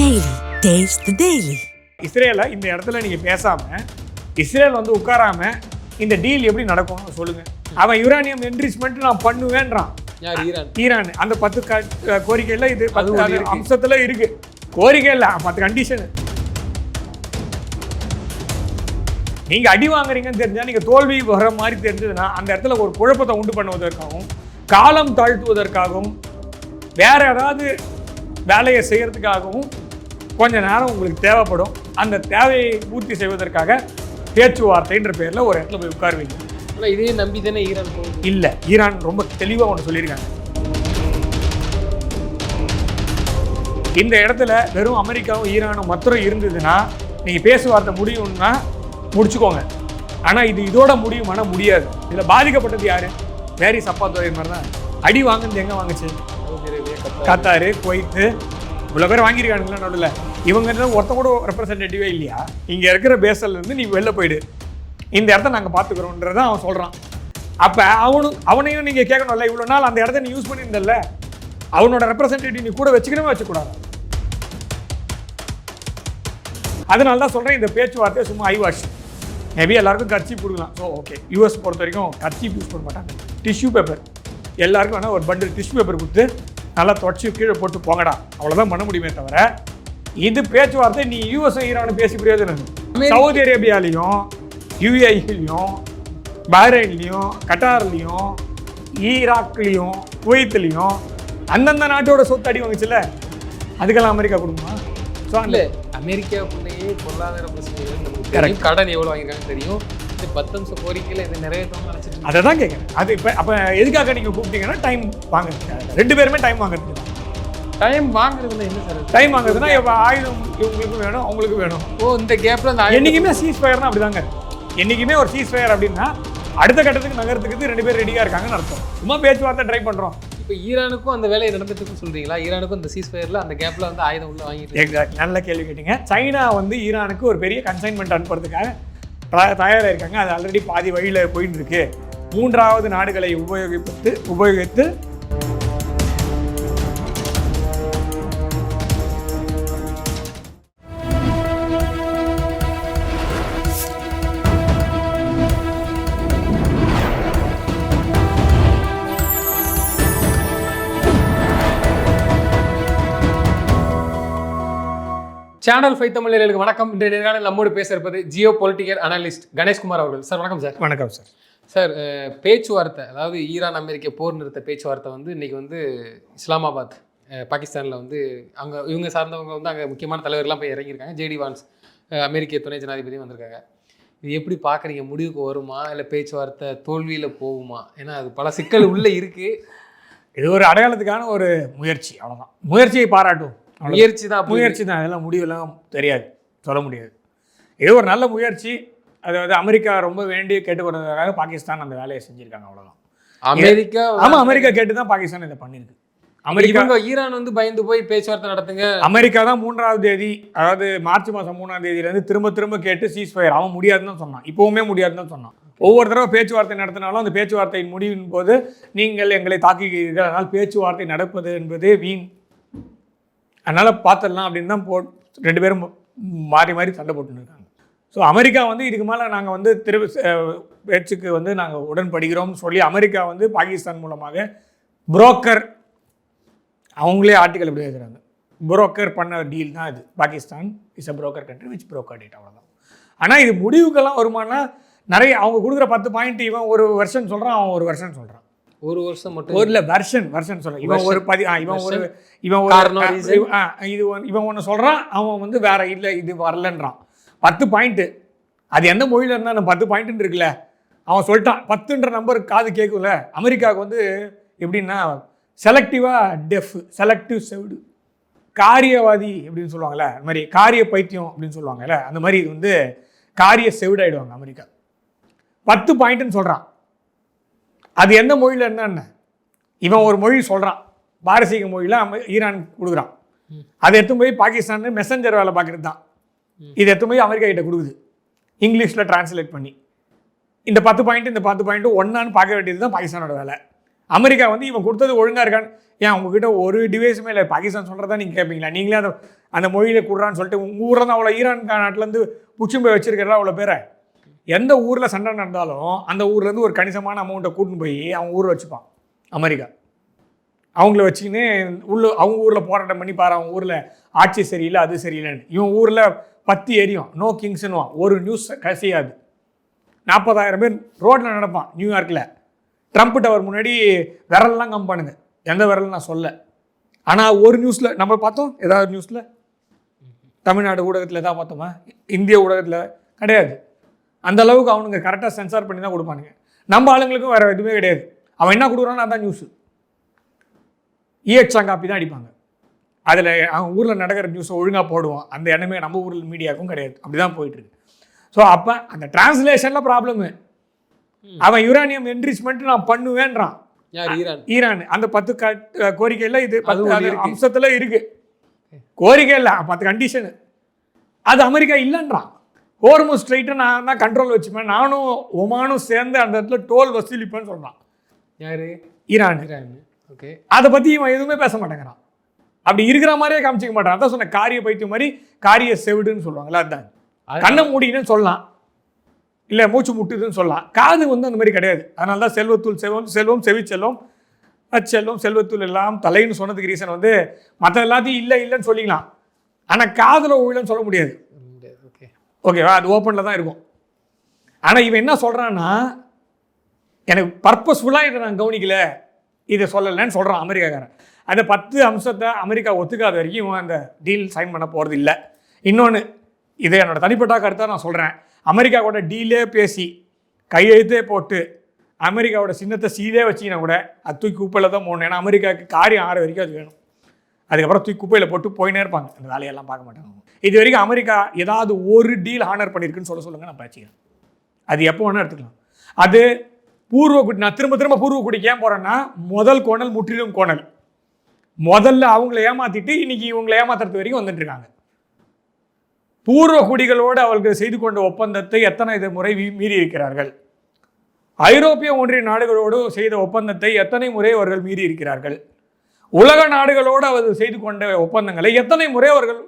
Daily. Taste the Daily. இஸ்ரேலை இந்த இடத்துல நீங்கள் பேசாமல் இஸ்ரேல் வந்து உட்காராம இந்த டீல் எப்படி நடக்கும் சொல்லுங்கள். அவன் யுரேனியம் என்ரிச்மெண்ட் நான் பண்ணுவேன்றான். ஈரான் அந்த 10 கோரிக்கையில் இது 10 அம்சத்தில் இருக்கு. கோரிக்கை இல்லை, 10 கண்டிஷனு. நீங்கள் அடி வாங்குறீங்கன்னு தெரிஞ்சால், நீங்கள் தோல்வி வர மாதிரி தெரிஞ்சதுன்னா அந்த இடத்துல ஒரு குழப்பத்தை உண்டு பண்ணுவதற்காகவும் காலம் தாழ்த்துவதற்காகவும் வேற ஏதாவது வேலையை செய்யறதுக்காகவும் கொஞ்ச நேரம் உங்களுக்கு தேவைப்படும். அந்த தேவையை பூர்த்தி செய்வதற்காக பேச்சுவார்த்தைன்ற பேரில் ஒரு இடத்துல போய் உட்காருவீங்க. ஆனால் இதே நம்பி தானே ஈரான் இல்லை, ஈரான் ரொம்ப தெளிவாக ஒன்று சொல்லியிருக்காங்க. இந்த இடத்துல வெறும் அமெரிக்காவும் ஈரானும் மாத்திரம் இருந்ததுன்னா நீங்கள் பேச்சுவார்த்தை முடியும்னா முடிச்சுக்கோங்க. ஆனால் இது இதோட முடியுமானா முடியாது. இதில் பாதிக்கப்பட்டது யாரு? வேரி சப்பாத்துறை மாதிரி தான். அடி வாங்குனது எங்கே வாங்குச்சு? கத்தாரு, குவைத்து, இவ்வளோ பேர் வாங்கியிருக்கானுங்களா நடுவில். இவங்க ஒருத்த கூட ரெப்ரசன்டேட்டிவே இல்லையா? இங்கே இருக்கிற பேசல்லேருந்து நீ வெளில போயிடு, இந்த இடத்த நாங்கள் பார்த்துக்குறோன்றதான் அவன் சொல்கிறான். அப்போ அவனையும் நீங்கள் கேட்கணும்ல, இவ்வளோ நாள் அந்த இடத்த நீ யூஸ் பண்ணியிருந்தல, அவனோட ரெப்ரசன்டேட்டிவ் நீ கூட வச்சுக்கணுமே வச்சுக்கூடாது. அதனால தான் சொல்கிறேன், இந்த பேச்சுவார்த்தை சும்மா ஐவாஷ். மேபி எல்லாருக்கும் கர்ச்சீப் கொடுக்கலாம். ஸோ ஓகே, யூஎஸ் பொறுத்த வரைக்கும் கர்ச்சீப் யூஸ் பண்ண மாட்டாங்க. டிஷ்யூ பேப்பர் எல்லாருக்கும் வேணால் ஒரு பண்டில் டிஷ்யூ பேப்பர் கொடுத்து நல்லா தொடச்சி கீழே போட்டு போங்கடா, அவ்வளோதான் பண்ண முடியுமே தவிர இது பேச்சுவார்த்தை நீ யூஎஸ் ஈரானும் பேசி பிரயோஜனம். சவுதி அரேபியாலையும் யூஏஇலையும் பஹ்ரைன்லையும் கட்டார்லையும் ஈராக்லையும் குவைத்லையும் அந்தந்த நாட்டோட சொத்து அடி வாங்குச்சுல்ல, அதுக்கெல்லாம் அமெரிக்கா கொடுக்குமா? ஸோ அந்த அமெரிக்காவுக்குள்ளேயே பொருளாதார பிரச்சனைகள், கடன் எவ்வளோ வாங்கியிருக்காங்க தெரியும். 10 நிமிஷம் கோரிக்கையில் இது நிறைவேற்றணும்னு நினச்சிட்டு அதை தான் கேட்குறேன். அது இப்போ அப்போ எதுக்காக நீங்கள் கூப்பிட்டீங்கன்னா டைம் வாங்குறதுக்காக. 2 பேருமே டைம் வாங்குறதுக்கு தான். டைம் வாங்குறதுன்னா என்ன சார்? டைம் வாங்குறதுன்னா இப்போ ஆயுதம் இவங்களுக்கும் வேணும், அவங்களுக்கும் வேணும். இந்த கேப்பில் அந்த என்றைக்குமே சீஸ் ஃபயர்னா அப்படி தாங்க. என்றைக்குமே ஒரு சீஸ் ஃபயர் அப்படின்னா அடுத்த கட்டத்துக்கு நகரத்துக்கு 2 பேர் ரெடியாக இருக்காங்கன்னு அர்த்தம். சும்மா பேச்சுவார்த்தை ட்ரை பண்ணுறோம். இப்போ ஈரானுக்கும் அந்த வேலையை நடந்துட்டு சொல்கிறீங்களா? ஈரானுக்கும் இந்த சீஸ் ஃபயரில் அந்த கேப்பில் வந்து ஆயுதம் உள்ள வாங்கிட்டு. எக்ஸாக்ட், நல்ல கேள்வி கேட்டீங்க. சைனா வந்து ஈரானுக்கு ஒரு பெரிய கன்சைன்மெண்ட் அனுப்புறதுக்காக தயாராக இருக்காங்க. அது ஆல்ரெடி பாதி வழியில் போயிட்டு இருக்கு. 3வது நாடுகளை உபயோகித்து சேனல் 5 தமிழர்களுக்கு வணக்கம். இன்றைய நேர்காணலில் நம்மோடு பேச இருப்பது ஜியோ பொலிட்டிக்கல் அனலிஸ்ட் கணேஷ்குமார் அவர்கள். சார் வணக்கம் சார். வணக்கம் சார். சார், பேச்சுவார்த்தை, அதாவது ஈரான் அமெரிக்க போர் நிறுத்த பேச்சுவார்த்தை வந்து இன்றைக்கி வந்து இஸ்லாமாபாத் பாகிஸ்தானில் வந்து அங்கே இவங்க சார்ந்தவங்க வந்து அங்கே முக்கியமான தலைவர்கள்லாம் போய் இறங்கியிருக்காங்க. ஜேடி வான்ஸ் அமெரிக்க துணை ஜனாதிபதியும் வந்திருக்காங்க. இது எப்படி பார்க்குறீங்க? முடிவுக்கு வருமா இல்லை பேச்சுவார்த்தை தோல்வியில் போகுமா? ஏன்னா அது பல சிக்கல் உள்ளே இருக்குது. இது ஒரு அடையாளத்துக்கான ஒரு முயற்சி, அவ்வளோதான். முயற்சியை பாராட்டும். முயற்சி தான். அதெல்லாம் முடிவெல்லாம் தெரியாது, சொல்ல முடியாது. இது ஒரு நல்ல முயற்சி. அதாவது அமெரிக்கா ரொம்ப வேண்டி கேட்டுக்கொண்டதுக்காக பாகிஸ்தான் அந்த வேலையை செஞ்சுருக்காங்க, அவ்வளோதான். அமெரிக்கா கேட்டு தான் பாகிஸ்தான் இதை பண்ணியிருக்கு. அமெரிக்கா ஈரான் வந்து பயந்து போய் பேச்சுவார்த்தை நடத்துங்க. அமெரிக்கா தான் 3ஆம் தேதி, அதாவது மார்ச் மாதம் 3ஆம் தேதியிலேருந்து திரும்ப கேட்டு சீஸ் ஃபயர். அவன் முடியாதுன்னு தான் சொன்னான், இப்போவுமே முடியாதுன்னு தான் சொன்னான். ஒவ்வொரு தடவை பேச்சுவார்த்தை நடத்தினாலும் அந்த பேச்சுவார்த்தையின் முடிவின் போது நீங்கள் எங்களை தாக்குகிறீர்கள், அதனால் பேச்சுவார்த்தை நடப்பது என்பது வீண், அதனால் பார்த்துடலாம் அப்படின்னு தான் 2 பேரும் மாறி சண்டை போட்டுன்னு இருக்காங்க. ஸோ அமெரிக்கா வந்து இதுக்கு மேலே நாங்கள் வந்து பேச்சுக்கு வந்து நாங்கள் உடன்படுகிறோம்னு சொல்லி அமெரிக்கா வந்து பாகிஸ்தான் மூலமாக புரோக்கர், அவங்களே ஆர்டிக்கல் எப்படி எழுதுறாங்க, புரோக்கர் பண்ண டீல் தான் இது. Pakistan is a broker country which broker date, அவ்வளோதான். ஆனால் இது முடிவுக்கெல்லாம் வருமானா நிறைய அவங்க கொடுக்குற 10 பாயிண்ட் இவன் ஒரு வெர்ஷன் சொல்கிறான், அவன் ஒரு வெர்ஷன் சொல்கிறான். ஒரு வருஷம் மட்டும் ஒரு வெர்ஷன் சொல்கிறான். இவன் ஒன்று சொல்கிறான், அவன் வந்து வேற இல்லை இது வரலன்றான். 10 பாயிண்ட்டு, அது எந்த மொழியில் இருந்தால் அந்த 10 பாயிண்ட்டுன்னு இருக்குல்ல, அவன் சொல்லிட்டான். 10ன்ற நம்பருக்கு காது கேட்கும்ல. அமெரிக்காவுக்கு வந்து எப்படின்னா செலக்டிவாக டெஃப், செலக்டிவ் செவ்டு, காரியவாதி அப்படின்னு சொல்லுவாங்கள்ல, அது மாதிரி காரிய பைத்தியம் அப்படின்னு சொல்லுவாங்கல்ல, அந்த மாதிரி இது வந்து காரிய செவிடாயிடுவாங்க அமெரிக்கா. 10 பாயிண்ட்டுன்னு சொல்கிறான். அது எந்த மொழியில் என்னென்ன இவன் ஒரு மொழி சொல்கிறான், பாரசீக மொழியில் ஈரான் கொடுக்குறான். அதை எடுத்து போய் பாகிஸ்தான் மெசஞ்சர் வேலை பார்க்குறது தான். இதை எடுத்து போய் அமெரிக்கா கிட்ட கொடுக்குது, இங்கிலீஷில் டிரான்ஸ்லேட் பண்ணி. இந்த 10 பாயிண்ட் ஒன்றான்னு பார்க்க வேண்டியது தான் பாகிஸ்தானோட வேலை. அமெரிக்கா வந்து இவன் கொடுத்தது ஒழுங்காக இருக்கான்னு ஏன் உங்ககிட்ட ஒரு டிவைஸுமே இல்லை, பாகிஸ்தான் சொல்கிறதா நீங்கள் கேட்பீங்களா? நீங்களே அந்த மொழியில் கொடுறான்னு சொல்லிட்டு உங்கள் ஊரில் தான் அவ்வளோ ஈரான் நாட்டிலேருந்து புச்சும் போய் வச்சிருக்கிறதா அவ்வளோ பேரை. எந்த ஊரில் சண்டை நடந்தாலும் அந்த ஊர்லேருந்து ஒரு கணிசமான அமௌண்ட்டை கூட்டின்னு போய் அவங்க ஊரில் வச்சுப்பான் அமெரிக்கா. அவங்கள வச்சுக்கின்னு அவங்க ஊரில் போராட்டம் பண்ணி பாரு, அவங்க ஊரில் ஆட்சி சரியில்லை அது சரியில்லைன்னு. இவன் ஊரில் 10 எரியும், நோ கிங்ஸ்னுவான், ஒரு நியூஸ் கசியாது. 40,000 பேர் ரோட்டில் நடப்பான் நியூயார்க்கில். ட்ரம்ப் டவர் முன்னாடி விரல்லாம் கம்பானுங்க, எந்த விரல் நான் சொல்ல. ஆனால் ஒரு நியூஸில் நம்ம பார்த்தோம், ஏதாவது நியூஸில் தமிழ்நாடு ஊடகத்தில் எதாவது பார்த்தோமா? இந்திய ஊடகத்தில் கிடையாது. அந்த அளவுக்கு அவனுங்க கரெக்டாக சென்சார் பண்ணி தான் கொடுப்பானுங்க. நம்ம ஆளுங்களுக்கும் வேறு எதுவுமே கிடையாது. அவன் என்ன கொடுக்குறான்னு அதான் நியூஸு. EHR காப்பி தான் அடிப்பாங்க. அதில் அவன் ஊரில் நடக்கிற நியூஸை ஒழுங்காக போடுவான். அந்த எண்ணமே நம்ம ஊரில் மீடியாவுக்கும் கிடையாது. அப்படி தான் போயிட்டுருக்கு. ஸோ அப்போ அந்த டிரான்ஸ்லேஷனில் ப்ராப்ளமு. அவன் யுரேனியம் என்ரிச்மெண்ட் நான் பண்ணுவேன்றான். ஈரான் அந்த 10 கோரிக்கையில் இது 10 அம்சத்தில் இருக்குது. கோரிக்கை இல்லை, 10 கண்டிஷனு. அது அமெரிக்கா இல்லைன்றான். ஹோர்முஸ் ஸ்ட்ரைட்டை நான் தான் கண்ட்ரோல் வச்சுப்பேன், நானும் ஒமானும் சேர்ந்து அந்த இடத்துல டோல் வசூலிப்பேன்னு சொல்கிறான். யார்? ஈரான். ஓகே, அதை பற்றி இவன் எதுவுமே பேச மாட்டேங்கிறான். அப்படி இருக்கிற மாதிரியே காமிச்சிக்க மாட்டான். அதான் சொன்ன காரிய பைத்தியம் மாதிரி காரிய செவிடுன்னு சொல்லுவாங்களா, அதுதான். கண்ணை மூடின்னு சொல்லலாம், இல்லை மூச்சு முட்டுதுன்னு சொல்லலாம். காது வந்து அந்த மாதிரி கிடையாது. அதனால தான் செல்வத்துள் செல்வம் செவிச்செல்வம் அச்செல்வம் செல்வத்துள் எல்லாம் தலைன்னு சொன்னதுக்கு ரீசன் வந்து மற்ற எல்லாத்தையும் இல்லைன்னு சொல்லிக்கலாம். ஆனால் காதில் ஊழல்னு சொல்ல முடியாது. ஓகேவா? அது ஓப்பனில் தான் இருக்கும். ஆனால் இவன் என்ன சொல்கிறான்னா, எனக்கு பர்பஸ்ஃபுல்லாக இதை நான் கவனிக்கல, இதை சொல்லலைன்னு சொல்கிறான் அமெரிக்காக்காரன். அந்த 10 அம்சத்தை அமெரிக்கா ஒத்துக்காத வரைக்கும் இவன் அந்த டீல் சைன் பண்ண போகிறது இல்லை. இன்னொன்று, இதை என்னோட தனிப்பட்ட கருத்தாக நான் சொல்கிறேன், அமெரிக்காவோட டீலே பேசி கையெழுத்தே போட்டு அமெரிக்காவோட சின்னத்தை சீதே வச்சிங்கன்னா கூட அது தூக்கி குப்பையில் தான் போகணும். ஏன்னா அமெரிக்காவுக்கு காரியம் ஆற வரைக்கும் அது வேணும். அதுக்கப்புறம் தூக்கி குப்பையில் போட்டு போயினே இருப்பாங்க, அந்த வேலையெல்லாம் பார்க்க மாட்டாங்க. இது வரைக்கும் அமெரிக்கா ஏதாவது ஒரு டீல் ஹானர் பண்ணியிருக்குன்னு சொல்லுங்கள், நான் பேசிக்கிறேன். அது எப்போ வேணால் எடுத்துக்கலாம். அது பூர்வக்குடி. நான் திரும்ப பூர்வக்குடிக்கு ஏன் போகிறேன்னா, முதல் கோணல் முற்றிலும் கோணல். முதல்ல அவங்கள ஏமாற்றிட்டு இன்னைக்கு இவங்களை ஏமாத்துறது வரைக்கும் வந்துட்டு இருக்காங்க. பூர்வ குடிகளோடு அவர்கள் செய்து கொண்ட ஒப்பந்தத்தை எத்தனை முறை மீறி இருக்கிறார்கள்? ஐரோப்பிய ஒன்றிய நாடுகளோடு செய்த ஒப்பந்தத்தை எத்தனை முறை அவர்கள் மீறி இருக்கிறார்கள்? உலக நாடுகளோடு அவர்கள் செய்து கொண்ட ஒப்பந்தங்களை எத்தனை முறை அவர்கள்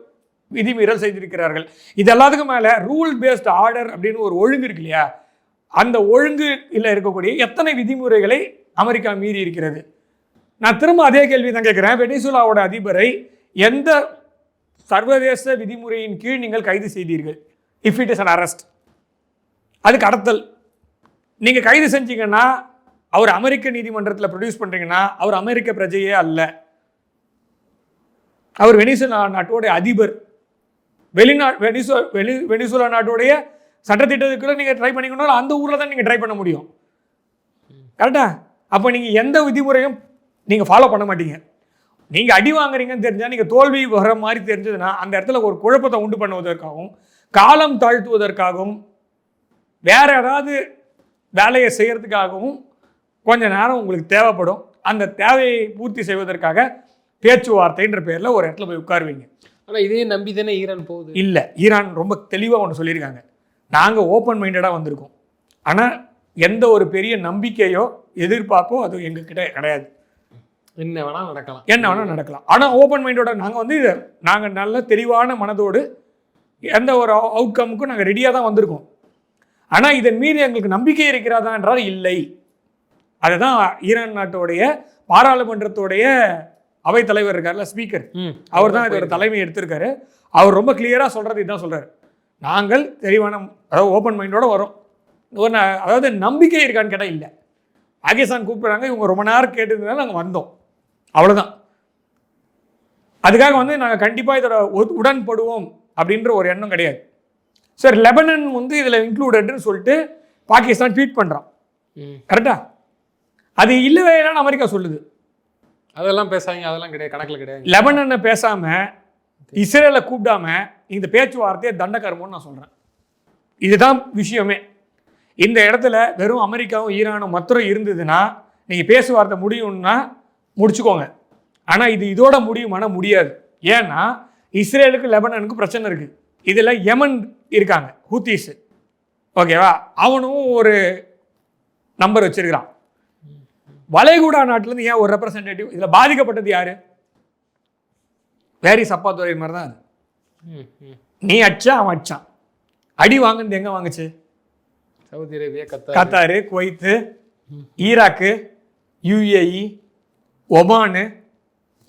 விதிமீறல் செய்திருக்கிறார்கள்? இது எல்லாத்துக்கும் மேலே ரூல் பேஸ்ட் ஆர்டர் அப்படின்னு ஒரு ஒழுங்கு இருக்கு இல்லையா, அந்த ஒழுங்கு இல்லை இருக்கக்கூடிய எத்தனை விதிமுறைகளை அமெரிக்கா மீறி இருக்கிறது? நான் திரும்ப அதே கேள்வி தான் கேட்குறேன். வெனிசுலாவோட அதிபரை எந்த சர்வதேச விதிமுறையின் கீழ் நீங்கள் கைது செய்தீர்கள்? If it is an arrest, அது கடத்தல். நீங்கள் கைது செஞ்சீங்கன்னா, அவர் அமெரிக்க நீதிமன்றத்தில் ப்ரொடியூஸ் பண்ணுறீங்கன்னா, அவர் அமெரிக்க பிரஜையே அல்ல, அவர் வெனிசுலா நாட்டோடைய அதிபர். வெனிசுலா நாட்டுடைய சட்டத்திட்டத்துக்குள்ள நீங்கள் ட்ரை பண்ணிக்கணும், அந்த ஊரில் தான் நீங்கள் ட்ரை பண்ண முடியும். கரெக்டா? அப்போ நீங்கள் எந்த விதிமுறையும் நீங்கள் ஃபாலோ பண்ண மாட்டீங்க. நீங்கள் அடி வாங்குறீங்கன்னு தெரிஞ்சால், நீங்கள் தோல்வி வர மாதிரி தெரிஞ்சதுன்னா, அந்த இடத்துல ஒரு குழப்பத்தை உண்டு பண்ணுவதற்காகவும் காலம் தாழ்த்துவதற்காகவும் வேற ஏதாவது வேலையை செய்கிறதுக்காகவும் கொஞ்ச நேரம் உங்களுக்கு தேவைப்படும். அந்த தேவையை பூர்த்தி செய்வதற்காக பேச்சுவார்த்தைன்ற பேரில் ஒரு இடத்துல போய் உட்காருவீங்க. ஆனால் இதே நம்பி தானே ஈரான் போகுது. இல்லை, ஈரான் ரொம்ப தெளிவாக ஒன்று சொல்லியிருக்காங்க, நாங்கள் ஓப்பன் மைண்டடாக வந்திருக்கோம், ஆனால் எந்த ஒரு பெரிய நம்பிக்கையோ எதிர்பார்ப்போ அது எங்ககிட்ட கிடையாது. என்ன வேணால் நடக்கலாம். ஆனால் ஓப்பன் மைண்டோட நாங்கள் வந்து நாங்கள் நல்ல தெளிவான மனதோடு எந்த ஒரு அவுட்கமுக்கும் நாங்கள் ரெடியாக தான் வந்திருக்கோம். ஆனால் இதன் மீது எங்களுக்கு நம்பிக்கை இருக்கிறதா என்றால் இல்லை. அதுதான் ஈரான் நாட்டோடைய பாராளுமன்றத்தோடைய அவைத்தலைவர் இருக்கார்ல, ஸ்பீக்கர், அவர் தான் இதோட தலைமை எடுத்திருக்காரு. அவர் ரொம்ப கிளியராக சொல்கிறது இதுதான் சொல்கிறார், நாங்கள் தெளிவான அதாவது ஓப்பன் மைண்டோடு வரோம். அதாவது நம்பிக்கை இருக்கான்னு கேட்டால் இல்லை. பாகிஸ்தான் கூப்பிட்றாங்க, இவங்க ரொம்ப நேரம் கேட்டுருந்ததால் நாங்கள் வந்தோம், அவ்வளோதான். அதுக்காக வந்து நாங்கள் கண்டிப்பாக இதோட உடன்படுவோம் அப்படின்ற ஒரு எண்ணம் கிடையாது. சார், லெபனன் வந்து இதில் இன்க்ளூடட்னு சொல்லிட்டு பாகிஸ்தான் ட்வீட் பண்ணுறான். கரெக்டா? அது இல்லவே இல்லைன்னு அமெரிக்கா சொல்லுது. அதெல்லாம் பேசாங்க, அதெல்லாம் கிடையாது, கணக்கில் கிடையாது. லெபனனை பேசாமல் இஸ்ரேலை கூப்பிடாம இந்த பேச்சுவார்த்தையை தண்டக்கர்மம்னு நான் சொல்கிறேன். இதுதான் விஷயமே. இந்த இடத்துல வெறும் அமெரிக்காவும் ஈரானும் மாத்திரம் இருந்ததுன்னா நீங்கள் பேச்சுவார்த்தை முடியும்னா முடிச்சுக்கோங்க. ஆனால் இது இதோட முடியுமானா முடியாது. ஏன்னா இஸ்ரேலுக்கு லெபனனுக்கு பிரச்சனை இருக்குது. இதில் யமன் இருக்காங்க, ஹூத்தீஸு, ஓகேவா? அவனும் ஒரு நம்பர் வச்சிருக்கிறான். வளைகுடா நாட்டிலேருந்து ஏன் ஒரு ரெப்ரசன்டேட்டிவ்? இதில் பாதிக்கப்பட்டது யாரு? வேரி சப்பாத்துறை மாதிரி தான் அது. நீ அடிச்சா அவன் அடிச்சான். அடி வாங்குனது எங்கே வாங்குச்சு? Saudi Arabia, Qatar, Kuwait, Iraq, UAE, Oman,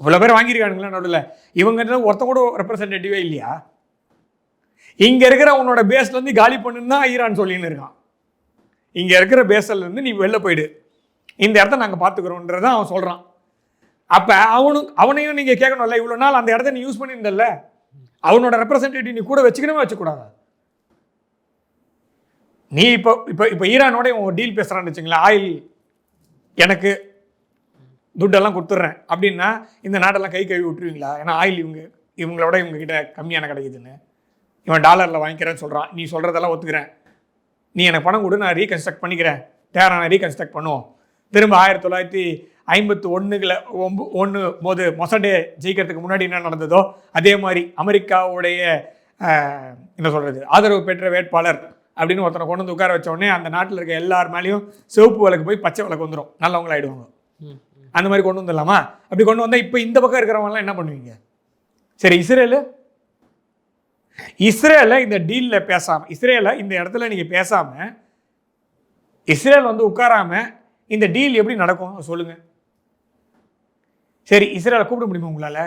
இவ்வளோ பேர் வாங்கியிருக்கானுங்களா நடுவில். இவங்க ஒருத்த கூட ரெப்ரசன்டேட்டிவே இல்லையா? இங்கே இருக்கிற உன்னோட பேஸ்லேருந்து காலி பண்ணுன்னு தான் ஈரான் சொல்லின்னு இருக்கான். இங்கே இருக்கிற பேஸ்லேருந்து நீ வெளில போயிடு, இந்த இடத்த நாங்கள் பார்த்துக்குறோன்றதான் அவன் சொல்கிறான். அப்போ அவனையும் நீங்கள் கேட்கணும்ல, இவ்வளோ நாள் அந்த இடத்த நீ யூஸ் பண்ணியிருந்தல்ல, அவனோட ரெப்ரசன்டேட்டிவ் நீ கூட வச்சுக்கணுமே வச்சுக்கூடாதா? நீ இப்போ ஈரானோட இவன் டீல் பேசுகிறான்னு வச்சுங்களேன், ஆயில் எனக்கு துட்டெல்லாம் கொடுத்துட்றேன் அப்படின்னா இந்த நாட்டெல்லாம் கை கழுவி விட்டுருவீங்களா? ஏன்னா ஆயில் இவங்களோட இவங்ககிட்ட கம்மியான கிடைக்குதுன்னு. இவன் டாலரில் வாங்கிக்கிறேன்னு சொல்கிறான், நீ சொல்கிறதெல்லாம் ஒத்துக்கிறேன், நீ எனக்கு பணம் கொடு, நான் ரீகன்ஸ்ட்ரக்ட் பண்ணிக்கிறேன், தேரான ரீகன்ஸ்ட்ரக்ட் பண்ணுவோம். திரும்ப 1951 போது மொசடே ஜெயிக்கிறதுக்கு முன்னாடி என்ன நடந்ததோ அதே மாதிரி அமெரிக்காவுடைய என்ன சொல்கிறது ஆதரவு பெற்ற வேட்பாளர் அப்படின்னு ஒருத்தனை கொண்டு வந்து உட்கார வச்ச உடனே அந்த நாட்டில் இருக்க எல்லார் மேலேயும் சிவப்பு விளக்கு போய் பச்சை விளக்கு வந்துடும், நல்லவங்களாயிடுவாங்க. அந்த மாதிரி கொண்டு வந்துடலாமா? அப்படி கொண்டு வந்தால் இப்போ இந்த பக்கம் இருக்கிறவங்கலாம் என்ன பண்ணுவீங்க? சரி, இஸ்ரேலை இந்த டீலில் பேசாமல், இஸ்ரேலை இந்த இடத்துல நீங்கள் பேசாமல், இஸ்ரேல் வந்து உட்காராமல் இந்த டீல் எப்படி நடக்கும் சொல்லுங்கள். சரி, இஸ்ரேலை கூப்பிட முடியுமா உங்களால்?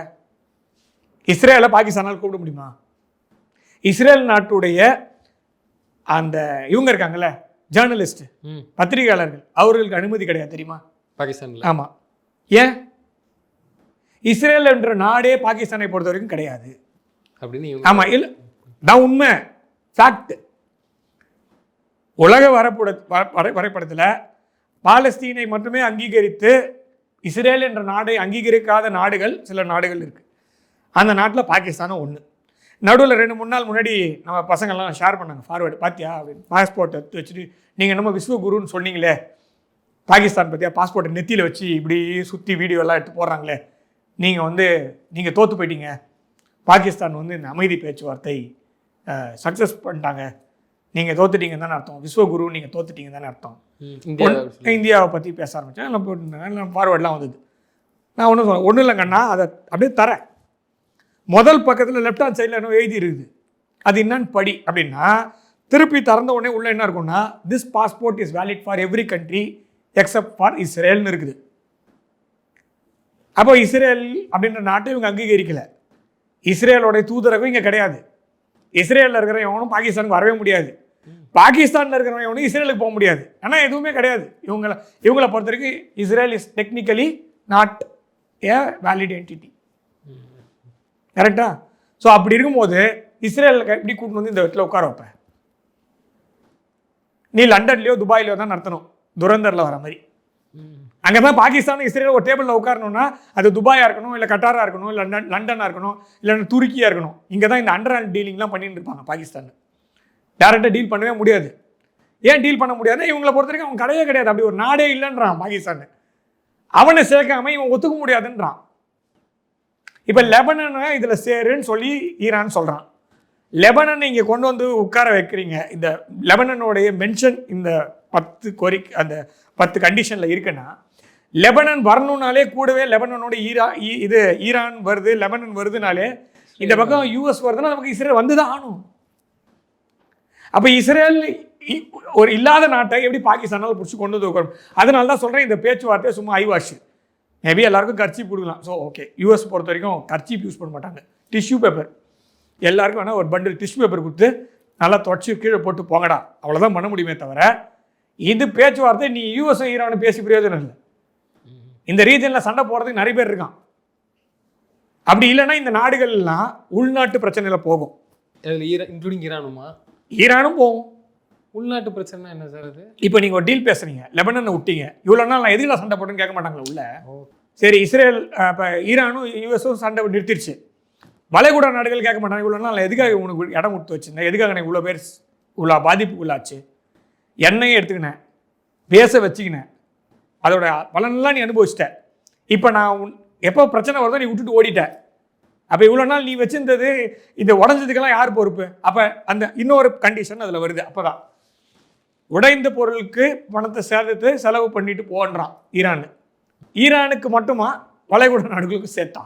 இஸ்ரேலை பாகிஸ்தானால் கூப்பிட முடியுமா? இஸ்ரேல் நாட்டுடைய அந்த இவங்க இருக்காங்கல்ல, ஜேர்னலிஸ்ட், பத்திரிகையாளர்கள், அவர்களுக்கு அனுமதி கிடையாது தெரியுமா பாகிஸ்தானில்? ஆமாம். ஏன்? இஸ்ரேல் என்ற நாடே பாகிஸ்தானை பொறுத்த வரைக்கும் கிடையாது அப்படின்னு. ஆமாம், இல்லை தான் உண்மை, ஃபேக்ட். உலக வரைபடத்தில் பாலஸ்தீனை மட்டுமே அங்கீகரித்து இஸ்ரேல் என்ற நாடை அங்கீகரிக்காத நாடுகள் சில நாடுகள் இருக்கு. அந்த நாட்டில் பாகிஸ்தானும் ஒன்று. நடுவில் 2-3 நாள் முன்னாடி நம்ம பசங்கள்லாம் ஷேர் பண்ணாங்க, ஃபார்வேர்டு பார்த்தியா அப்படின்னு. பாஸ்போர்ட் எடுத்து வச்சுட்டு நீங்கள் என்னமோ விஸ்வகுருன்னு சொன்னீங்களே, பாகிஸ்தான் பார்த்தியா பாஸ்போர்ட்டை நெத்தியில் வச்சு இப்படி சுற்றி வீடியோலாம் எடுத்து போடுறாங்களே, நீங்கள் தோற்று போயிட்டீங்க, பாகிஸ்தான் வந்து இந்த அமைதி பேச்சுவார்த்தை சக்ஸஸ் பண்ணிட்டாங்க, நீங்கள் தோத்துட்டீங்கன்னு தானே அர்த்தம், விஸ்வகுரு நீங்கள் தோத்துட்டீங்க தானே அர்த்தம். இந்தியாவை பற்றி பேச ஆரம்பித்தேன், எல்லாம் போட்டுருந்தாங்க, ஃபார்வேர்டெலாம் வந்தது. நான் ஒன்றும் சொல்ல ஒன்றும் இல்லைங்கண்ணா, அதை அப்படியே தரேன். முதல் பக்கத்தில் லெஃப்ட் ஹேண்ட் சைடில் என்ன எழுதி இருக்குது, அது என்னன்னு படி அப்படின்னா, திருப்பி திறந்த உடனே உள்ள என்ன இருக்குன்னா, this passport is valid for every country except for இஸ்ரேல்னு இருக்குது. அப்போ இஸ்ரேல் அப்படின்ற நாட்டை இவங்க அங்கீகரிக்கலை. இஸ்ரேலோடைய தூதரகம் இங்கே கிடையாது. இஸ்ரேலில் இருக்கிற எவனும் பாகிஸ்தானுக்கு வரவே முடியாது, பாகிஸ்தானில் இருக்கிற எவனும் இஸ்ரேலுக்கு போக முடியாது. ஆனால் எதுவுமே கிடையாது. இவங்களை பொறுத்த வரைக்கும் Israel is technically not a valid entity. கரெக்டா? ஸோ அப்படி இருக்கும்போது இஸ்ரேல் எப்படி கூட்டிட்டு வந்து இந்த இடத்துல உட்கார வைப்பேன்? நீ லண்டன்லையோ துபாயிலையோ தான் நடத்தணும், துரந்தரில் வர மாதிரி. அங்கே தான் பாகிஸ்தான் இஸ்ரேல் ஒரு டேபிளில் உட்காரணும்னா அது துபாயாக இருக்கணும், இல்லை கட்டாராக இருக்கணும், இல்லை லண்டனாக இருக்கணும், இல்லைன்னா துருக்கியாக இருக்கணும். இங்கே தான் இந்த அண்டர் ஹேண்ட் டீலிங்லாம் பண்ணிட்டு இருப்பாங்க பாகிஸ்தானில். டேரெக்டாக டீல் பண்ணவே முடியாது. ஏன் டீல் பண்ண முடியாதுன்னா இவங்களை பொறுத்த வரைக்கும் அவன் கிடையவே கிடையாது, அப்படி ஒரு நாடே இல்லைன்றான் பாகிஸ்தான். அவனை சேர்க்காம இவன் ஒத்துக்க முடியாதுன்றான். இப்போ லெபனனை இதில் சேருன்னு சொல்லி ஈரான் சொல்கிறான். லெபனனை இங்கே கொண்டு வந்து உட்கார வைக்கிறீங்க. இந்த லெபனனுடைய மென்ஷன் இந்த 10 அந்த 10 கண்டிஷனில் இருக்குன்னா, லெபனன் வரணுன்னாலே கூடவே லெபனனோட ஈரான் வருது, லெபனன் வருதுனாலே இந்த பக்கம் US வருதுன்னா நமக்கு இஸ்ரேல் வந்து தான் ஆகணும். அப்போ இஸ்ரேல் ஒரு இல்லாத நாட்டை எப்படி பாகிஸ்தானால் பிடிச்சி கொண்டு வந்து உட்காரும். அதனால தான் சொல்கிறேன், இந்த பேச்சுவார்த்தையை சும்மா ஐவாஷ். மேபி எல்லாருக்கும் கர்ச்சீப் கொடுக்கலாம். ஸோ ஓகே, US பொறுத்த வரைக்கும் கர்ச்சீப் யூஸ் பண்ண மாட்டாங்க, டிஷ்யூ பேப்பர். எல்லாருக்கும் வேணால் ஒரு பண்டில் டிஷ்யூ பேப்பர் கொடுத்து நல்லா தொடச்சி கீழே போட்டு போங்கடா, அவ்வளோதான் பண்ண முடியுமே தவிர இது பேச்சுவார்த்தை நீ US ஈரானும் பேசி பிரயோஜனம் இல்லை. இந்த ரீஜனில் சண்டை போடுறதுக்கு நிறைய பேர் இருக்கான். அப்படி இல்லைன்னா இந்த நாடுகள்லாம் உள்நாட்டு பிரச்சனையில் போகும். இன்க்ளூடிங் ஈரானுமா? ஈரானும் போகும். உள்நாட்டு பிரச்சனை என்ன சார் அது? இப்போ நீங்கள் ஒரு டீல் பேசுகிறீங்க, லெபனனை விட்டீங்க, இவ்வளோ நாள் நான் எதுக்கு சண்டை போட்டுன்னு கேட்க மாட்டாங்களா உள்ள? சரி, இஸ்ரேல் இப்போ ஈரானும் USம் சண்டை நிறுத்திடுச்சு. வளைகுடா நாடுகள் கேட்க மாட்டாங்க, இவ்வளோ நாள் எதுக்காக உனக்கு இடம் கொடுத்து வச்சுருந்தேன், எதுக்காக எனக்கு இவ்வளோ பேர் இவ்வளோ பாதிப்புக்குள்ளாச்சு, என்னையே எடுத்துக்கினேன், பேச வச்சுக்கினேன், அதோட பலனெல்லாம் நீ அனுபவிச்சிட்ட. இப்போ நான் எப்போ பிரச்சனை வருதோ நீ விட்டுட்டு ஓடிட்ட. அப்போ இவ்வளோ நாள் நீ வச்சிருந்தது இந்த உடஞ்சதுக்கெல்லாம் யார் பொறுப்பு? அப்போ அந்த இன்னொரு கண்டிஷன் அதில் வருது. அப்போ தான் உடைந்த பொருளுக்கு பணத்தை சேர்த்து செலவு பண்ணிட்டு போன்றான் ஈரான். ஈரானுக்கு மட்டுமா வளைகுடா நாடுகளுக்கு சேர்த்தா?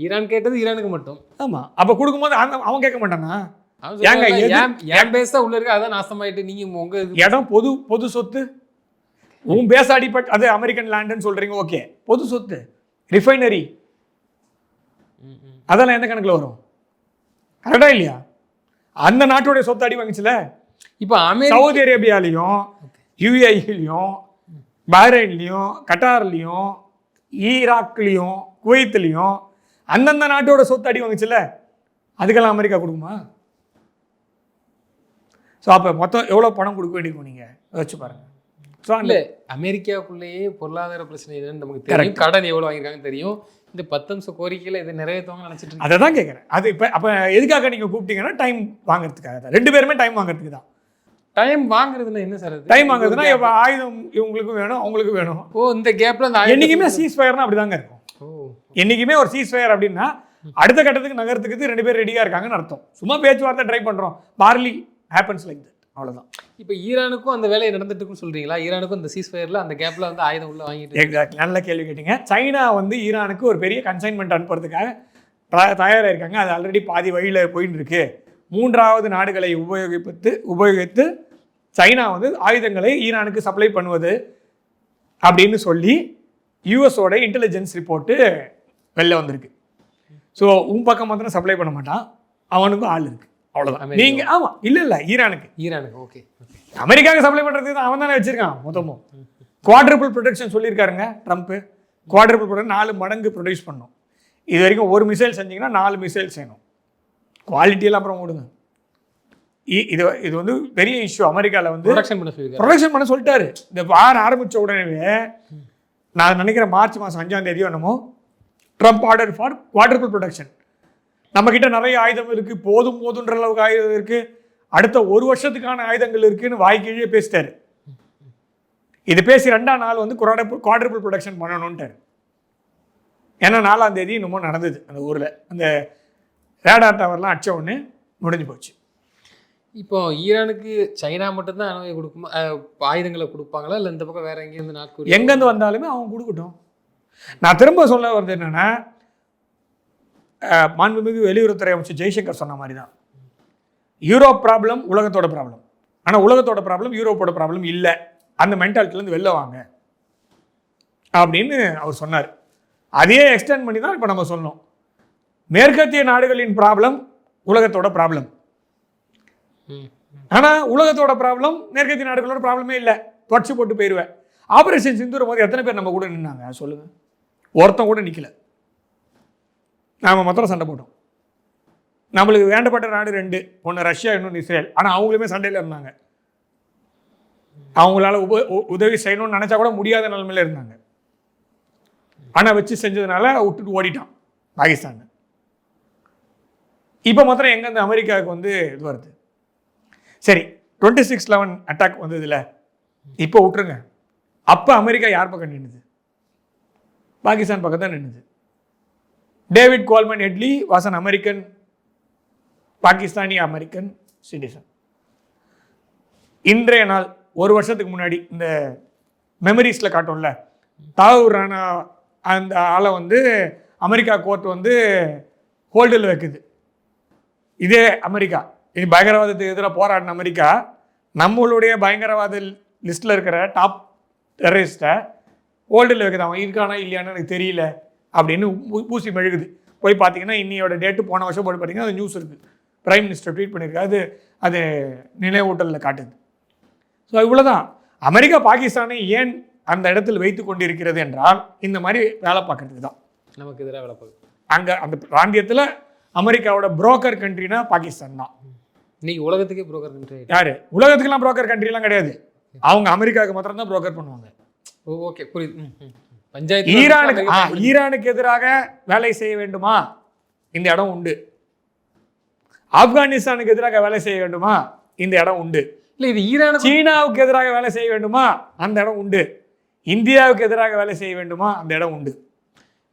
ஈரான் கேட்டது ஈரானுக்கு மட்டும். ஆமாம், அப்போ கொடுக்கும்போது அவன் கேட்க மாட்டானா? என் பேச உள்ள இருக்கு அதான் நாசமாயிட்டு நீங்க உங்க இடம் பொது சொத்து. உன் பேச அடிப்பட்டு அது அமெரிக்கன் லேண்டுன்னு சொல்றீங்க, ஓகே, பொது சொத்து, ரிஃபைனரி, அதெல்லாம் எந்த கணக்கில் வரும்? கரெக்டா இல்லையா? அந்த நாட்டுடைய சொத்து அடி வாங்கிச்சுல. இப்போ சவுதி அரேபியாலையும் யுஏஇலையும் பஹ்ரைன்லையும் கட்டார்லையும் ஈராக்லையும் குவைத்லையும் அந்தந்த நாட்டோட சொத்து அடி வாங்கிச்சுல. அதுக்கெல்லாம் அமெரிக்கா கொடுக்குமா? ஸோ அப்போ மொத்தம் எவ்வளோ பணம் கொடுக்க வேண்டியிருக்கும் நீங்கள் யோசிச்சு பாருங்க. ஸோ இல்லை, அமெரிக்காவுக்குள்ளேயே பொருளாதார பிரச்சனை என்னன்னு நமக்கு தெரியும், கடன் எவ்வளோ வாங்கியிருக்காங்கன்னு தெரியும். இந்த 10 நிமிஷம் கோரிக்கையில் இதை நிறைவேற்றுவாங்க நினச்சிட்டு அதை தான் கேட்குறேன். அது இப்போ அப்போ எதுக்காக நீங்கள் கூப்பிட்டீங்கன்னா டைம் வாங்குறதுக்காக தான். 2 பேருமே டைம் வாங்குறதுக்கு தான். டைம் வாங்குறதுன்னா என்ன சார்? டைம் வாங்குறதுனா இப்போ ஆயுதம் இவங்களுக்கும் வேணும் அவங்களுக்கும் வேணும். ஓ, இந்த கேப்ல அந்த என்றைக்குமே சீஸ் ஃபயர்னா அப்படி தாங்க இருக்கும். என்றைக்குமே ஒரு சீஸ் ஃபயர் அப்படின்னா அடுத்த கட்டத்துக்கு நகரத்துக்கு 2 பேர் ரெடியாக இருக்காங்கன்னு அர்த்தம். சும்மா பேச்சுவார்த்தை ட்ரை பண்ணுறோம், பார்லி ஹேப்பன்ஸ் லைக் தட், அவ்வளோதான். இப்போ ஈரானுக்கும் அந்த வேலையை நடந்துட்டு இருக்குன்னு சொல்றீங்களா? ஈரானுக்கும் இந்த சீஸ் ஃபயர்ல அந்த கேப்ல வந்து ஆயுதம் உள்ள வாங்கிட்டு. எக்ஸாக்ட்லி, நல்ல கேள்வி கேட்டீங்க. சைனா வந்து ஈரானுக்கு ஒரு பெரிய கன்சைன்மெண்ட் அனுப்புறதுக்காக தயாராக இருக்காங்க. அது ஆல்ரெடி பாதி வழியில் போயின்னு இருக்கு. 3வது நாடுகளை உபயோகித்து சைனா வந்து ஆயுதங்களை ஈரானுக்கு சப்ளை பண்ணுவது அப்படின்னு சொல்லி யூஎஸோட இன்டெலிஜென்ஸ் ரிப்போர்ட்டு வெளில வந்திருக்கு. ஸோ உன் பக்கம் மாத்திரம் சப்ளை பண்ண மாட்டான், அவனுக்கும் ஆள் இருக்கு, அவ்வளோதான். நீங்க ஆமா இல்லை ஈரானுக்கு ஓகே, அமெரிக்காவுக்கு சப்ளை பண்ணுறதுக்கு அவன் தானே வச்சிருக்கான். மொத்தமும் குவாட்ரிபிள் ப்ரொடக்ஷன் சொல்லியிருக்காருங்க ட்ரம்ப்பு. குவாட்ரிபிள் ப்ரொடக்ஷன் 4 மடங்கு ப்ரொடியூஸ் பண்ணணும். இது வரைக்கும் ஒரு மிசைல் செஞ்சீங்கன்னா 4 மிசைல் செய்யணும். குவாலிட்டியெல்லாம் அப்புறம் ஓடுங்க. இது வந்து பெரிய இஷ்யூ. அமெரிக்காவில் வந்து ப்ரொடக்ஷன் பண்ண சொல்லிட்டாரு. இந்த வாரம் ஆரம்பித்த உடனே நான் நினைக்கிறேன் மார்ச் மாதம் 5ஆம் தேதியோ என்னமோ Trump order for quadruple production. நம்மக்கிட்ட நிறைய ஆயுதம் இருக்குது, போதுன்ற அளவுக்கு ஆயுதம் இருக்குது, அடுத்த 1 வருஷத்துக்கான ஆயுதங்கள் இருக்குன்னு வாய்க்கீழே பேசிட்டாரு. இது பேசி 2ஆம் நாள் வந்து குவாட்ரிபிள் ப்ரொடக்ஷன் பண்ணணுன்ட்டார். ஏன்னா 4ஆம் தேதி இன்னமும் நடந்தது அந்த ஊரில். அந்த ரேடார் டவர்லாம் அடிச்ச உடனே முடிஞ்சு போச்சு. இப்போ ஈரானுக்கு சைனா மட்டும்தான் அணுவை கொடுக்குமா, ஆயுதங்களை கொடுப்பாங்களா இல்லை இந்த பக்கம் வேற எங்கேருந்து நாக்கு எங்கேருந்து வந்தாலுமே அவங்க கொடுக்கட்டும். நான் திரும்ப சொல்ல வருது என்னன்னா, மாண்புமிகு வெளியுறவுத்துறை அமைச்சர் ஜெய்சங்கர் சொன்ன மாதிரி தான், யூரோப் ப்ராப்ளம் உலகத்தோட ப்ராப்ளம், ஆனால் உலகத்தோட ப்ராப்ளம் யூரோப்போட ப்ராப்ளம் இல்லை, அந்த மென்டாலிட்டிலேருந்து வெளில வாங்க அப்படின்னு அவர் சொன்னார். அதையே எக்ஸ்டெண்ட் பண்ணி தான் இப்போ நம்ம சொன்னோம், மேற்கத்திய நாடுகளின் ப்ராப்ளம் உலகத்தோட ப்ராப்ளம், ஆனால் உலகத்தோட ப்ராப்ளம் மேற்கத்திய நாடுகளோட ப்ராப்ளமே இல்லை, தொடச்சி போட்டு போயிடுவேன். ஆபரேஷன் சிந்தூர் போது எத்தனை பேர் நம்ம கூட நின்னாங்க சொல்லுங்க? ஒருத்தன் கூட நிற்கல. நாம் மாத்திரம் சண்டை போட்டோம். நம்மளுக்கு வேண்டப்பட்ட நாடு 2, ஒன்று ரஷ்யா, இன்னொன்று இஸ்ரேல். ஆனால் அவங்களுமே சண்டையில் இருந்தாங்க. அவங்களால உதவி செய்யணும்னு நினச்சா கூட முடியாத நிலைமையில இருந்தாங்க. ஆனால் வச்சு செஞ்சதுனால விட்டுட்டு ஓடிட்டான் பாகிஸ்தான். இப்போ மாத்திரம் எங்கேருந்து அமெரிக்காவுக்கு வந்து இது வருது? சரி, 26/11 அட்டாக் வந்ததுல இப்போ விட்டுருங்க. அப்போ அமெரிக்கா யார் பக்கம் நின்றுது? பாகிஸ்தான் பக்கம் தான் நின்றுது. David Coleman Headley was an American, Pakistani American citizen. இன்றைய நாள் 1 வருஷத்துக்கு முன்னாடி இந்த மெமரிஸில் காட்டும்ல, தாவூர் ராணா அந்த ஆளை வந்து அமெரிக்கா கோர்ட் வந்து ஹோல்டில் வைக்குது. இதே அமெரிக்கா இது பயங்கரவாதத்துக்கு எதிராக போராடின அமெரிக்கா நம்மளுடைய பயங்கரவாத லிஸ்ட்டில் இருக்கிற டாப் டெரரிஸ்ட்டை ஹோல்டில் வைக்குது. அவன் இருக்கானா இல்லையான்னு எனக்கு தெரியல அப்படின்னு பூசி மெழுகுது. போய் பார்த்தீங்கன்னா இன்னையோட டேட்டு போன வருஷம் போட்டு பார்த்தீங்கன்னா அது நியூஸ் இருக்குது. பிரைம் மினிஸ்டர் ட்வீட் பண்ணியிருக்காரு, அது நினைவூட்டலில் காட்டுது. ஸோ இவ்வளோதான். அமெரிக்கா பாகிஸ்தானை ஏன் அந்த இடத்தில் வைத்து கொண்டு இருக்கிறது என்றால் இந்த மாதிரி வேலை பார்க்கறதுக்கு தான். நமக்கு எதிராக வேலை பார்க்குது. அங்கே அந்த பிராந்தியத்தில் அமெரிக்காவோட புரோக்கர் கண்ட்ரினா பாகிஸ்தான் தான். இன்னைக்கு உலகத்துக்கே புரோக்கர் கண்ட்ரி யாரு? உலகத்துக்குலாம் புரோக்கர் கண்ட்ரிலாம் கிடையாது. அவங்க அமெரிக்காவுக்கு மாத்திரம் தான் புரோக்கர் பண்ணுவாங்க. ஓகே, புரியுது. பஞ்சாயத்து ஈரானுக்கு எதிராக வேலை செய்ய வேண்டுமா? இந்த இடம் உண்டு. ஆப்கானிஸ்தானுக்கு எதிராக வேலை செய்ய வேண்டுமா? இந்த இடம் உண்டு. இல்லை, இது ஈரான் சீனாவுக்கு எதிராக வேலை செய்ய வேண்டுமா? அந்த இடம் உண்டு. இந்தியாவுக்கு எதிராக வேலை செய்ய வேண்டுமா? அந்த இடம் உண்டு.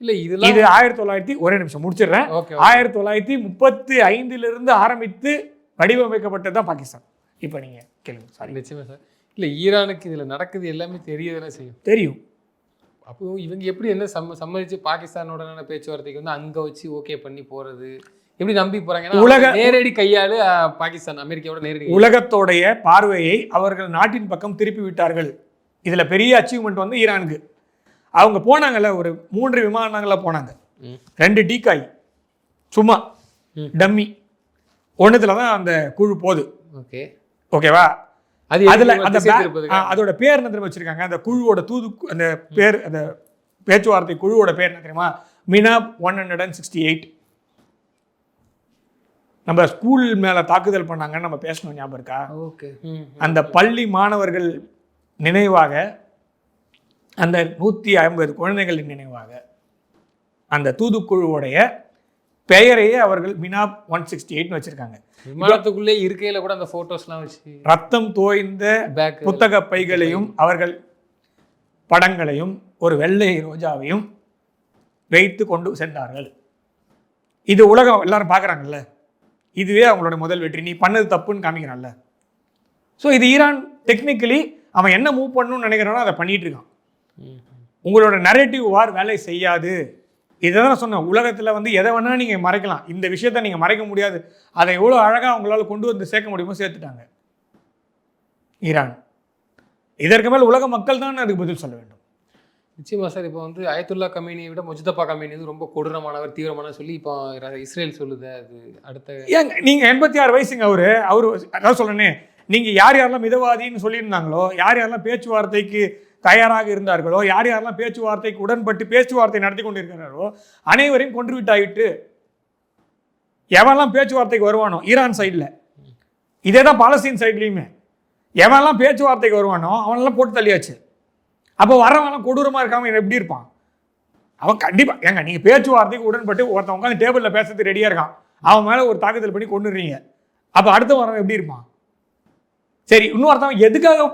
இல்லை, இது 1900 ஒரே நிமிஷம் முடிச்சிடுறேன். 1935 ஆரம்பித்து வடிவமைக்கப்பட்டது தான் பாகிஸ்தான். இப்போ நீங்கள் கேளுங்க. சாரி. நிச்சயமா சார். இல்லை, ஈரானுக்கு இதில் நடக்குது எல்லாமே தெரியதானே செய்யும். தெரியும். அப்போ இவங்க எப்படி என்ன சம்மதிச்சு பாகிஸ்தானோட பேச்சுவார்த்தைக்கு வந்து அங்கே வச்சு ஓகே பண்ணி போகிறது எப்படி நம்பி போகிறாங்க? உலக நேரடி கையாளு பாகிஸ்தான் அமெரிக்காவோட நேரடி உலகத்தோடைய பார்வையை அவர்கள் நாட்டின் பக்கம் திருப்பி விட்டார்கள். இதில் பெரிய அச்சீவ்மெண்ட் வந்து ஈரானுக்கு. அவங்க போனாங்கல்ல, ஒரு 3 விமானங்களில் போனாங்க, 2 டீக்காய் சும்மா டம்மி, ஒன்றுத்துல தான் அந்த குழு போகுது. ஓகேவா? அதில் அந்த அதோட பேர் என்ன தெரியுமா வச்சிருக்காங்க? அந்த குழுவோட அந்த பேர், அந்த பேச்சுவார்த்தை குழுவோட பேர் என்ன தெரியுமா? மினாப் 168. நம்ம ஸ்கூல் மேலே தாக்குதல் பண்ணாங்கன்னு நம்ம பேசணும், ஞாபகம் இருக்கா? அந்த பள்ளி மாணவர்கள் நினைவாக, அந்த 150 குழந்தைகளின் நினைவாக அந்த தூதுக்குழுவோடைய பெயரையே அவர்கள் மினாப் 168 வச்சிருக்காங்க. விமானத்துக்குள்ளே இருக்கையில கூட அந்த போட்டோஸ்லாம் வச்சு ரத்தம் தோய்ந்த புத்தக பைகளையும் அவர்கள் படங்களையும் ஒரு வெள்ளை ரோஜாவையும் வைத்து கொண்டு சென்றார்கள். இது உலகம் எல்லாரும் பார்க்குறாங்கல்ல, இதுவே அவங்களோட முதல் வெற்றி. நீ பண்ணது தப்புன்னு காமிக்கிறான்ல. ஸோ இது ஈரான் டெக்னிக்கலி அவன் என்ன மூவ் பண்ணணும்னு நினைக்கிறானோ அதை பண்ணிட்டு இருக்கான். உங்களோட நரேட்டிவ் வார் வேலை செய்யாது. இதை தான் சொன்னேன், உலகத்தில் வந்து எதை வேணால் நீங்கள் மறைக்கலாம், இந்த விஷயத்த நீங்கள் மறைக்க முடியாது. அதை எவ்வளோ அழகாக அவங்களால கொண்டு வந்து சேர்க்க முடியுமோ சேர்த்துட்டாங்க ஈரான். இதற்கு மேல் உலக மக்கள் தான் அதுக்கு பதில் சொல்ல வேண்டும். நிச்சயமா சார். இப்போ வந்து அயத்துல்லா கமேனியை விட முஜ்தபா கமேனி வந்து ரொம்ப கொடூரமானவர், தீவிரமான சொல்லி இப்போ இஸ்ரேல் சொல்லுது. அது அடுத்த ஏங்க நீங்கள் 86 வயசுங்க அவரு அதான் சொல்கிறேனே, நீங்கள் யார் யாரெல்லாம் மிதவாதின்னு சொல்லியிருந்தாங்களோ, யார் யாரெல்லாம் பேச்சுவார்த்தைக்கு தயாராக இருந்தார்களோ, யார் யாரெல்லாம் பேச்சுவார்த்தைக்கு உடன்பட்டு பேச்சுவார்த்தை நடத்தி கொண்டு இருக்கிறாரோ அனைவரையும் கொன்று விட்டாயிட்டு. எவெல்லாம் பேச்சுவார்த்தைக்கு வருவானோ ஈரான் சைடில், இதே தான் பாலஸ்தீன் சைட்லேயுமே, எவெல்லாம் பேச்சுவார்த்தைக்கு வருவானோ அவனெல்லாம் போட்டு தள்ளியாச்சு. அப்போ வரவெல்லாம் கொடூரமாக இருக்காமல் எப்படி இருப்பான் அவன்? கண்டிப்பாக ஏங்க, நீங்கள் பேச்சுவார்த்தைக்கு உடன்பட்டு ஒருத்தன் உட்காந்து டேபிளில் பேசுறதுக்கு ரெடியாக இருக்கான், அவன் மேலே ஒரு தாக்குதல் பண்ணி கொண்டுடுறீங்க. அப்போ அடுத்த வரவன் எப்படி இருப்பான்? சரி, இன்னொருத்தவன் எதுக்காக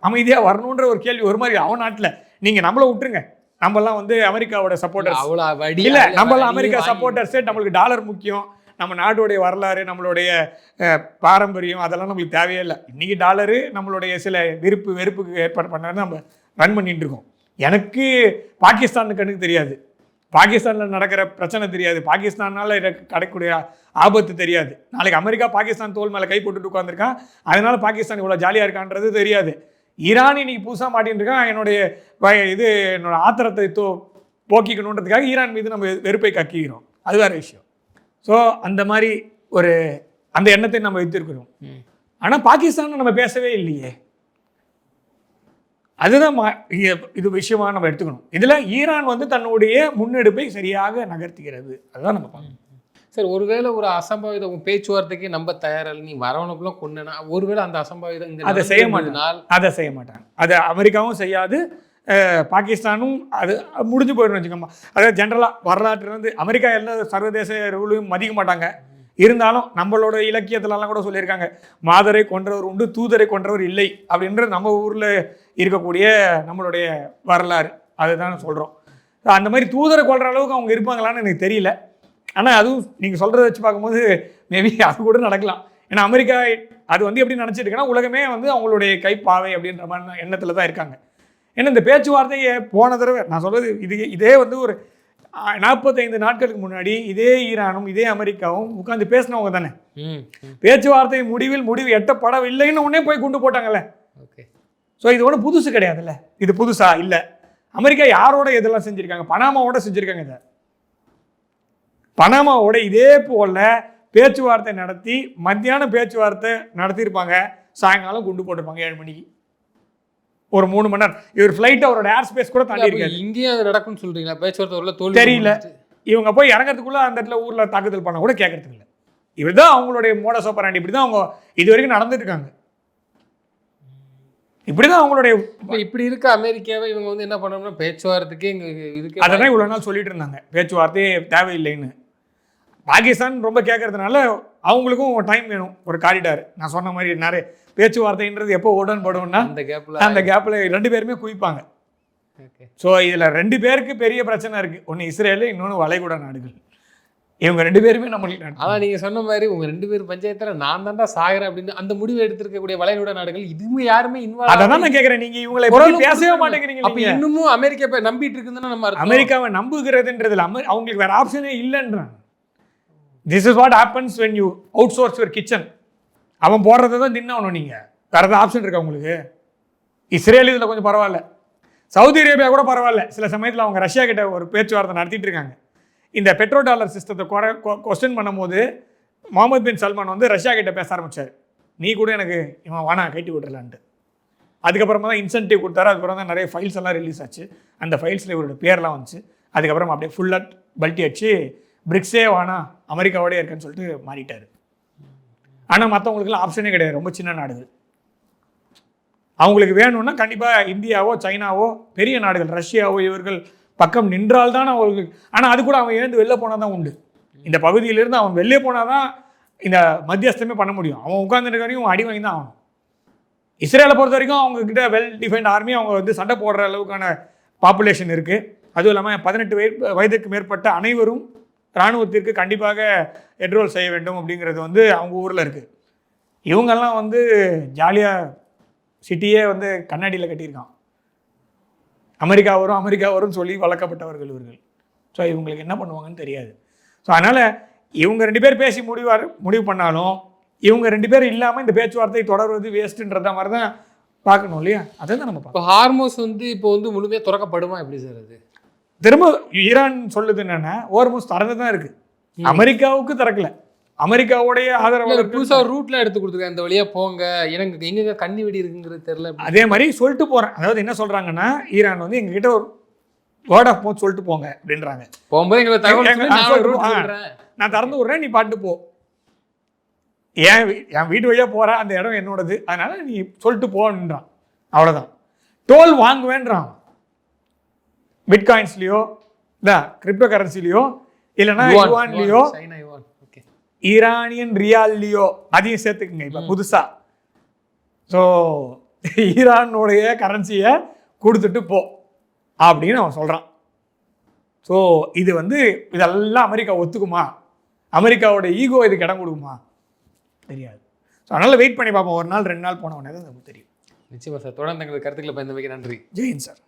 அமைதியாக வரணுன்ற ஒரு கேள்வி ஒரு மாதிரி. அவன் நாட்டில் நீங்கள் நம்மளை விட்டுருங்க, நம்மலாம் வந்து அமெரிக்காவோட சப்போர்ட்டர்ஸ் இல்லை, நம்மளாம் அமெரிக்கா சப்போர்ட்டர்ஸே. நம்மளுக்கு டாலர் முக்கியம், நம்ம நாட்டுடைய வரலாறு, நம்மளுடைய பாரம்பரியம், அதெல்லாம் நம்மளுக்கு தேவையே இல்லை. இன்றைக்கி டாலரு நம்மளுடைய சில வெறுப்புக்கு ஏற்பாடு பண்ணாரு நம்ம ரன் பண்ணிட்டு இருக்கோம். எனக்கு பாகிஸ்தானுக்கு கணக்கு தெரியாது, பாகிஸ்தானில் நடக்கிற பிரச்சனை தெரியாது, பாகிஸ்தானால் கிடைக்கக்கூடிய ஆபத்து தெரியாது. நாளைக்கு அமெரிக்கா பாகிஸ்தான் தோல் மேலே கை போட்டுட்டு உட்காந்துருக்கான், அதனால பாகிஸ்தான் இவ்வளோ ஜாலியாக இருக்கான்றது தெரியாது. ஈரான் இன்னைக்கு புதுசாக மாட்டின்னு இருக்கான். என்னோட ஆத்திரத்தை போக்கிக்கணுன்றதுக்காக ஈரான் மீது நம்ம வெறுப்பை கக்கிக்கிறோம், அது வேறு விஷயம். ஸோ அந்த மாதிரி அந்த எண்ணத்தை நம்ம வைத்திருக்கிறோம். ஆனால் பாகிஸ்தான் நம்ம பேசவே இல்லையே, அதுதான் இது விஷயமா நம்ம எடுத்துக்கணும். இதில் ஈரான் வந்து தன்னுடைய முன்னெடுப்பை சரியாக நகர்த்துகிறது, அதுதான் நம்ம பார்க்கணும். சார், ஒருவேளை ஒரு அசம்பாவிதம் பேச்சுவார்த்தைக்கு நம்ம தயாரில்லை, நீ வரவனுக்குலாம் கொண்டுனா ஒருவேளை அந்த அசம்பாவிதம் அதை செய்ய மாட்டாங்க. அதை அமெரிக்காவும் செய்யாது, பாகிஸ்தானும் அது முடிஞ்சு போயிடும் வச்சுக்கோமா. அதாவது ஜென்ரலாக வரலாற்று வந்து அமெரிக்கா எல்லா சர்வதேச ரூலையும் மதிக்க மாட்டாங்க. இருந்தாலும் நம்மளோட இலக்கியத்திலலாம் கூட சொல்லியிருக்காங்க, மாதரை கொன்றவர் உண்டு, தூதரை கொன்றவர் இல்லை அப்படின்ற நம்ம ஊரில் இருக்கக்கூடிய நம்மளுடைய வரலாறு, அதுதான் சொல்கிறோம். அந்த மாதிரி தூதரை கொள்கிற அளவுக்கு அவங்க இருப்பாங்களான்னு எனக்கு தெரியல. ஆனால் அதுவும் நீங்கள் சொல்கிறத வச்சு பார்க்கும்போது மேபி அது கூட நடக்கலாம். ஏன்னா அமெரிக்கா அது வந்து எப்படி நினச்சிட்டு இருக்குன்னா, உலகமே வந்து அவங்களுடைய கைப்பாவை அப்படின்ற மாதிரி எண்ணத்தில் தான் இருக்காங்க. ஏன்னா இந்த பேச்சுவார்த்தையை போன தடவை நான் சொல்கிறது இதே வந்து ஒரு 45 நாட்களுக்கு முன்னாடி இதே ஈரானும் இதே அமெரிக்காவும் உட்காந்து பேசினவங்க தானே. பேச்சுவார்த்தை முடிவு எட்டப்படவில்லைன்னு உடனே போய் குண்டு போட்டாங்கல்ல. ஓகே. ஸோ இது ஒன்றும் புதுசு கிடையாதுல்ல, இது புதுசா இல்லை. அமெரிக்கா யாரோட இதெல்லாம் செஞ்சுருக்காங்க? பனாமாவோட செஞ்சுருக்காங்க. இதை பனாமாவோட இதே போல் பேச்சுவார்த்தை நடத்தி மத்தியானம் பேச்சுவார்த்தை நடத்தியிருப்பாங்க, சாயங்காலம் குண்டு போட்டிருப்பாங்க 7 மணிக்கு, ஒரு 3 மணி நேரம். இவர் ஃப்ளைட் அவரோட ஏர் ஸ்பேஸ் கூட தாண்டி இருக்காரு. இங்கேயும் அது நடக்கும்னு சொல்றீங்களா? பேச்சுவார்த்தை தோல்வி தெரியல. இவங்க போய் இறங்கிறதுக்குள்ள அந்த இடத்துல ஊரில் தாக்குதல் பண்ண கூட கேட்கறதுக்கு இல்லை. இவர் தான் அவங்களுடைய மோடஸ் ஆப்பரண்டி, இப்படி தான் அவங்க இது வரைக்கும் நடந்துட்டு இருக்காங்க. இப்படிதான் அவங்களுடைய இப்படி இருக்க அமெரிக்காவை இவங்க வந்து என்ன பண்ணணும்னா பேச்சுவார்த்தைக்கு இதுக்கு அதான் இவ்வளோ நாள் சொல்லிட்டு இருந்தாங்க, பேச்சுவார்த்தை தேவையில்லைன்னு. பாகிஸ்தான் ரொம்ப கேட்கறதுனால அவங்களுக்கும் டைம் வேணும், ஒரு காரிடார். நான் சொன்ன மாதிரி நிறைய பேச்சுவார்த்தைன்றது எப்போ உடன்படும்னா அந்த கேப்பில் 2 பேருமே குவிப்பாங்க. ஸோ இதில் 2 பேருக்கு பெரிய பிரச்சனை இருக்குது. ஒன்று இஸ்ரேலு, இன்னொன்று வளைகுடா நாடுகள். இவங்க 2 பேருமே நம்மளுக்கு அதான் நீங்க சொன்ன மாதிரி உங்க 2 பேர் பஞ்சாயத்துல நான் தான்டா சாகுறேன் அப்படின்னு அந்த முடிவு எடுத்திருக்கக்கூடிய வளைகுடா நாடுகள் இதுவும் யாருமே இன்வால்வ். அதான் நான் கேக்குறேன், நீங்க இவங்களை பேசவே மாட்டேங்கிறீங்க. அப்ப இன்னமும் அமெரிக்கா நம்பிட்டு இருக்குதுன்னா நம்ம அமெரிக்காவை நம்புகிறதுன்றதுல அவங்களுக்கு வேற ஆப்ஷனே இல்லைன்றாங்க. This is what happens when you outsource your kitchen. அவன் போடுறதை தான் தின்னணும். நீங்க வேற ஏதாவது ஆப்ஷன் இருக்கா உங்களுக்கு? இஸ்ரேல் இதில் கொஞ்சம் பரவாயில்ல, சவுதி அரேபியா கூட பரவாயில்ல. சில சமயத்தில் அவங்க ரஷ்யா கிட்ட ஒரு பேச்சுவார்த்தை நடத்திட்டு இருக்காங்க. இந்த பெட்ரோ டாலர் சிஸ்டத்தை கொஸ்டின் பண்ணும்போது முகமது பின் சல்மான் வந்து ரஷ்யா கிட்ட பேச ஆரம்பிச்சார். நீ கூட எனக்கு இவன் வானா கட்டி விட்டுறலான்ட்டு. அதுக்கப்புறமா தான் இன்சென்டிவ் கொடுத்தாரு. அதுக்கப்புறம் தான் நிறைய ஃபைல்ஸ் எல்லாம் ரிலீஸ் ஆச்சு. அந்த ஃபைல்ஸில் இவரோட பேர்லாம் வந்துச்சு. அதுக்கப்புறம் அப்படியே ஃபுல்லாக பல்ட்டி அடிச்சு பிரிக்ஸே வானா அமெரிக்காவோடய இருக்குன்னு சொல்லிட்டு மாறிட்டார். ஆனால் மற்றவங்களுக்குலாம் ஆப்ஷனே கிடையாது. ரொம்ப சின்ன நாடுகள். அவங்களுக்கு வேணும்னா கண்டிப்பாக இந்தியாவோ சைனாவோ பெரிய நாடுகள் ரஷ்யாவோ இவர்கள் பக்கம் நின்றால்தான் அவங்களுக்கு. ஆனால் அது கூட அவன் எழுந்து வெளில போனால் தான் உண்டு. இந்த பகுதியிலிருந்து அவன் வெளியே போனால் தான் இந்த மத்தியஸ்தமே பண்ண முடியும். அவன் உட்கார்ந்துருக்க வரைக்கும் அடி வாங்கி தான் ஆகணும். இஸ்ரேலை பொறுத்த வரைக்கும் அவங்க கிட்ட வெல் டிஃபைன்ட் ஆர்மி, அவங்க வந்து சண்டை போடுற அளவுக்கான பாப்புலேஷன் இருக்குது. அதுவும் இல்லாமல் 18 வயதுக்கு மேற்பட்ட அனைவரும் இராணுவத்திற்கு கண்டிப்பாக என்ரோல் செய்ய வேண்டும் அப்படிங்கிறது வந்து அவங்க ஊரில் இருக்குது. இவங்கெல்லாம் வந்து ஜாலியாக சிட்டியே வந்து கண்ணாடியில் கட்டியிருக்கான். அமெரிக்கா வரும் சொல்லி வளர்க்கப்பட்டவர்கள் இவர்கள். ஸோ இவங்களுக்கு என்ன பண்ணுவாங்கன்னு தெரியாது. ஸோ அதனால் இவங்க 2 பேர் பேசி முடிவு பண்ணாலும் இவங்க 2 பேர் இல்லாமல் இந்த பேச்சுவார்த்தை தொடர்வது வேஸ்ட்டுன்றத மாதிரி தான் பார்க்கணும் இல்லையா? அதை தான் நம்ம பார்க்கணும். இப்போ ஹார்மோஸ் வந்து இப்போ வந்து முழுமையாக திறக்கப்படுமா எப்படி சார்? அது திரும்ப ஈரான் சொல்லுது என்னென்னா ஹோர்முஸ் திறந்து தான் இருக்குது, அமெரிக்காவுக்கு திறக்கல. அமெரிக்காவுடைய ஆதரவு புதுசாக ரூட்லாம் எடுத்து கொடுத்துருக்காங்க, இந்த வழியாக போங்க, எனக்கு எங்கே கண்ணி வெடி இருக்குங்கிறது தெரியல. அதே மாதிரி சொல்லிட்டு போகிறேன். அதாவது என்ன சொல்கிறாங்கன்னா ஈரான் வந்து எங்ககிட்ட ஒரு வேர்ட் ஆஃப் மவுத் சொல்லிட்டு போங்க அப்படின்றாங்க. போகும்போது எங்களை தகவல் நான் திறந்து விட்றேன், நீ பாட்டு போ. என் வீட்டு வழியாக போகிறேன், அந்த இடம் என்னோடது, அதனால நீ சொல்லிட்டு போன்றான். அவ்வளோதான். டோல் வாங்குவேன்றான். பிட்காயின்ஸ்லையோ இல்லை கிரிப்டோ கரன்சிலையோ இல்லைன்னா யுவான்லையோ ஈரானியன் ரியால்லையோ அதையும் சேர்த்துக்குங்க இப்போ புதுசாக. ஸோ ஈரானுடைய கரன்சியை கொடுத்துட்டு போ அப்படின்னு அவன் சொல்கிறான். ஸோ இது வந்து இதெல்லாம் அமெரிக்கா ஒத்துக்குமா? அமெரிக்காவோட ஈகோ இதுக்கு இடம் கொடுக்குமா? தெரியாது. ஸோ அதனால் வெயிட் பண்ணி பார்ப்போம். 1 நாள் 2 நாள் போன உடனே தான் நமக்கு தெரியும். நிச்சயமா சார். தொடர்ந்து எங்களுக்கு கருத்துக்களை பயந்தமைக்கு நன்றி. ஜெயின் சார்.